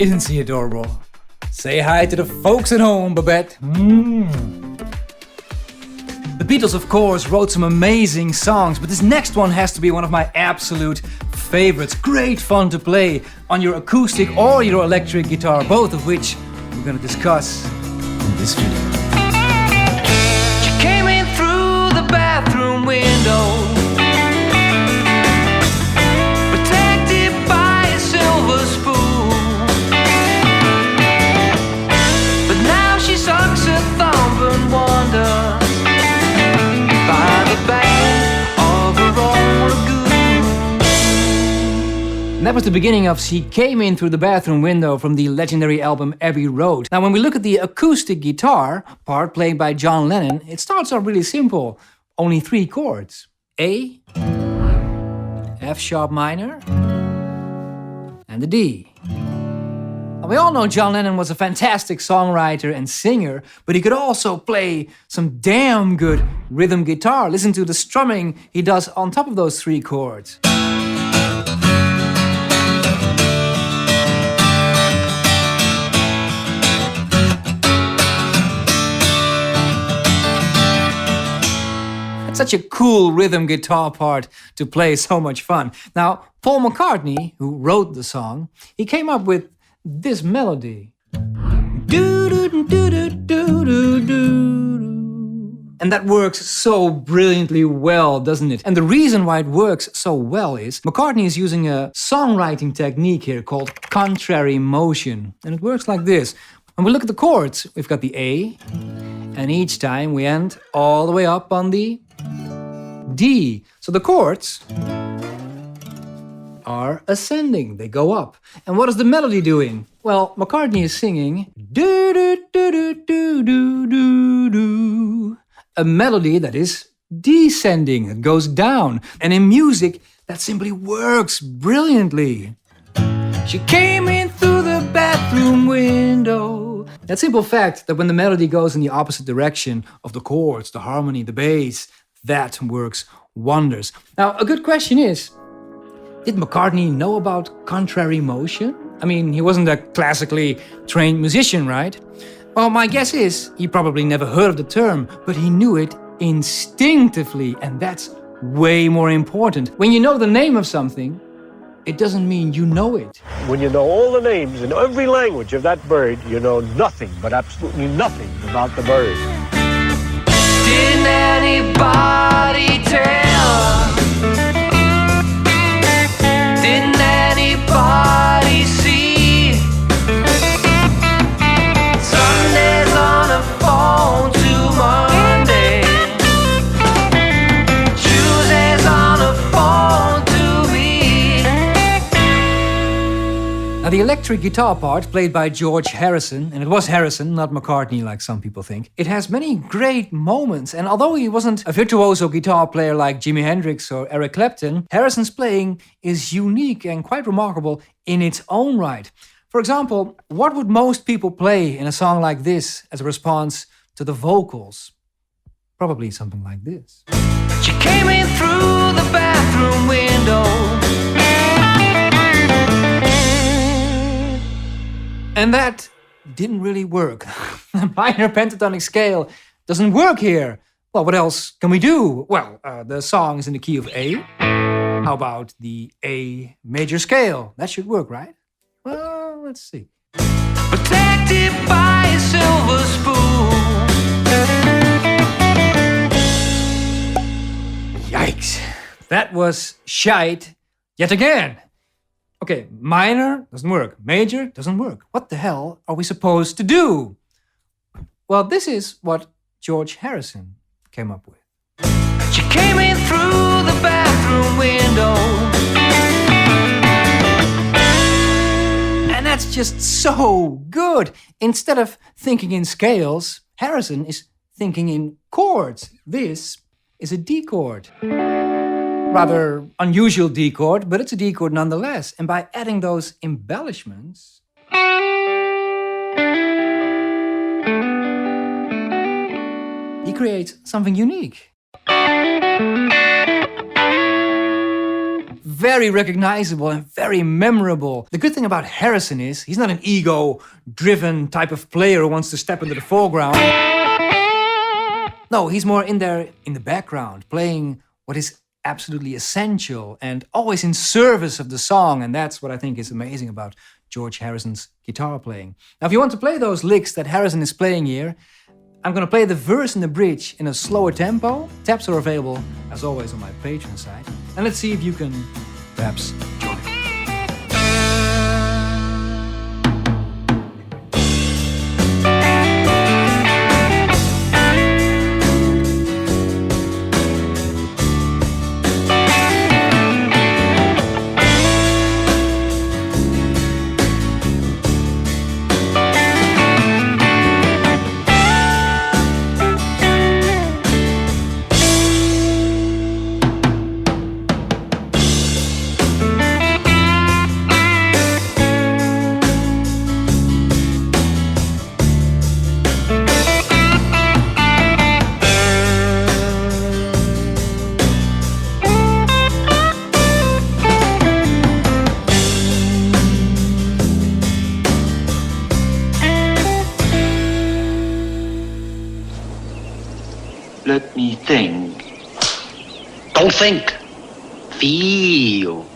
Isn't she adorable? Say hi to the folks at home, Babette. The Beatles, of course, wrote some amazing songs, but this next one has to be one of my absolute favorites. Great fun to play on your acoustic or your electric guitar, both of which we're going to discuss in this video. She came in through the bathroom window, protected by a silver spoon. But now she sucks her thumb and wonders by the back of her own lagoon. And that was the beginning of She Came In Through the Bathroom Window from the legendary album Abbey Road. Now, when we look at the acoustic guitar part played by John Lennon, it starts off really simple. Only 3 chords. A, F sharp minor, and the D. Now, we all know John Lennon was a fantastic songwriter and singer, but he could also play some damn good rhythm guitar. Listen to the strumming he does on top of those 3 chords. It's such a cool rhythm guitar part to play, so much fun. Now, Paul McCartney, who wrote the song, he came up with this melody. And that works so brilliantly well, doesn't it? And the reason why it works so well is McCartney is using a songwriting technique here called contrary motion. And it works like this. When we look at the chords, we've got the A, and each time we end all the way up on the D. So the chords are ascending, they go up. And what is the melody doing? Well, McCartney is singing do do do do do do do do, a melody that is descending, it goes down. And in music, that simply works brilliantly. She came in through the bathroom window. That simple fact that when the melody goes in the opposite direction of the chords, the harmony, the bass, that works wonders. Now, a good question is, did McCartney know about contrary motion? I mean, he wasn't a classically trained musician, right? Well, my guess is he probably never heard of the term, but he knew it instinctively, and that's way more important. When you know the name of something, it doesn't mean you know it. When you know all the names in every language of that bird, you know nothing, but absolutely nothing about the bird. Didn't anybody tell? Didn't anybody see? Sunday's on a phone to Monday. Tuesday's on a phone to me. Now, the electric guitar part, played by George Harrison, and it was Harrison, not McCartney like some people think, it has many great moments, and although he wasn't a virtuoso guitar player like Jimi Hendrix or Eric Clapton, Harrison's playing is unique and quite remarkable in its own right. For example, what would most people play in a song like this as a response to the vocals? Probably something like this. She came in through the bathroom window. And that didn't really work. The minor pentatonic scale doesn't work here. Well, what else can we do? Well, the song is in the key of A. How about the A major scale? That should work, right? Well, let's see. Protected by a silver spoon. Yikes. That was shite yet again. Okay, minor doesn't work. Major doesn't work. What the hell are we supposed to do? Well, this is what George Harrison came up with. She came in through the bathroom window. And that's just so good. Instead of thinking in scales, Harrison is thinking in chords. This is a D chord. Rather unusual D chord, but it's a D chord nonetheless. And by adding those embellishments, he creates something unique. very recognizable and very memorable. The good thing about Harrison is he's not an ego-driven type of player who wants to step into the foreground. No, he's more in there in the background, playing what is absolutely essential and always in service of the song. And that's what I think is amazing about George Harrison's guitar playing. Now, if you want to play those licks that Harrison is playing here, I'm going to play the verse and the bridge in a slower tempo. Tabs are available, as always, on my Patreon site. And let's see if you can perhaps join. Let me think. Don't think. Feel.